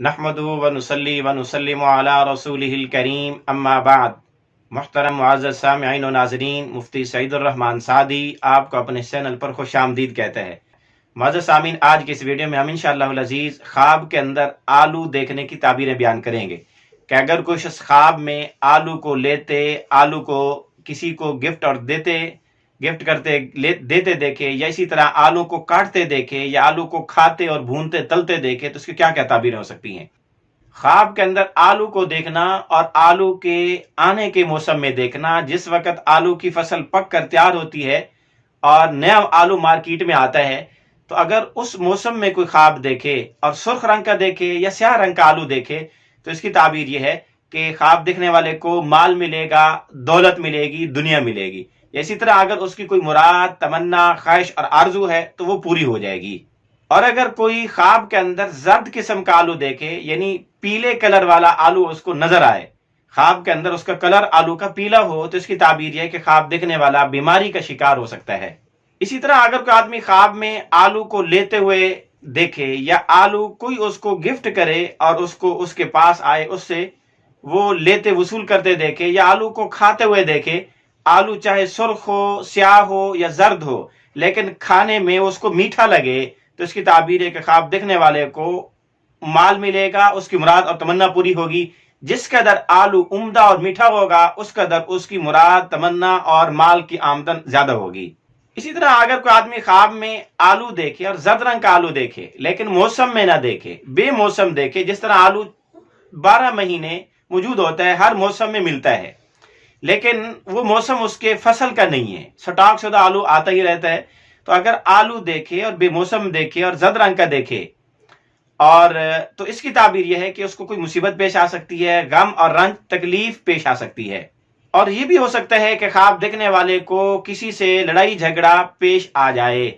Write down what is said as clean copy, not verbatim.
نحمدہ ونصلی ونسلم علی رسولہ الکریم اما بعد۔ محترم معزز سامعین و ناظرین، مفتی سعید الرحمن سعدی آپ کو اپنے چینل پر خوش آمدید کہتے ہیں۔ معزز سامعین، آج کی اس ویڈیو میں ہم انشاءاللہ العزیز خواب کے اندر آلو دیکھنے کی تعبیریں بیان کریں گے کہ اگر کوئی شخص خواب میں آلو کو لیتے، آلو کو کسی کو گفٹ کرتے دیتے دیکھے، یا اسی طرح آلو کو کاٹتے دیکھے، یا آلو کو کھاتے اور بھونتے تلتے دیکھے، تو اس کی کیا کیا تعبیریں ہو سکتی ہیں۔ خواب کے اندر آلو کو دیکھنا اور آلو کے آنے کے موسم میں دیکھنا، جس وقت آلو کی فصل پک کر تیار ہوتی ہے اور نیا آلو مارکیٹ میں آتا ہے، تو اگر اس موسم میں کوئی خواب دیکھے اور سرخ رنگ کا دیکھے یا سیاہ رنگ کا آلو دیکھے، تو اس کی تعبیر یہ ہے کہ خواب دیکھنے والے کو مال ملے گا، دولت ملے گی، دنیا ملے گی۔ اسی طرح اگر اس کی کوئی مراد، تمنا، خواہش اور آرزو ہے تو وہ پوری ہو جائے گی۔ اور اگر کوئی خواب کے اندر زرد قسم کا آلو دیکھے، یعنی پیلے کلر والا آلو اس کو نظر آئے، خواب کے اندر اس کا کلر آلو کا پیلا ہو، تو اس کی تعبیر یہ ہے کہ خواب دیکھنے والا بیماری کا شکار ہو سکتا ہے۔ اسی طرح اگر کوئی آدمی خواب میں آلو کو لیتے ہوئے دیکھے، یا آلو کوئی اس کو گفٹ کرے اور اس کو اس کے پاس آئے، اس سے وہ لیتے وصول کرتے دیکھے، یا آلو کو کھاتے ہوئے دیکھے، آلو چاہے سرخ ہو، سیاہ ہو یا زرد ہو، لیکن کھانے میں اس کو میٹھا لگے، تو اس کی تعبیر ہے کہ خواب دیکھنے والے کو مال ملے گا، اس کی مراد اور تمنا پوری ہوگی۔ جس قدر آلو عمدہ اور میٹھا ہوگا، اس قدر اس کی مراد، تمنا اور مال کی آمدن زیادہ ہوگی۔ اسی طرح اگر کوئی آدمی خواب میں آلو دیکھے اور زرد رنگ کا آلو دیکھے، لیکن موسم میں نہ دیکھے، بے موسم دیکھے، جس طرح آلو 12 مہینے موجود ہوتا ہے، ہر موسم میں ملتا ہے، لیکن وہ موسم اس کے فصل کا نہیں ہے، سٹاک شدہ آلو آتا ہی رہتا ہے، تو اگر آلو دیکھے اور بے موسم دیکھے اور زرد رنگ کا دیکھے، اور تو اس کی تعبیر یہ ہے کہ اس کو کوئی مصیبت پیش آ سکتی ہے، غم اور رنج، تکلیف پیش آ سکتی ہے۔ اور یہ بھی ہو سکتا ہے کہ خواب دیکھنے والے کو کسی سے لڑائی جھگڑا پیش آ جائے۔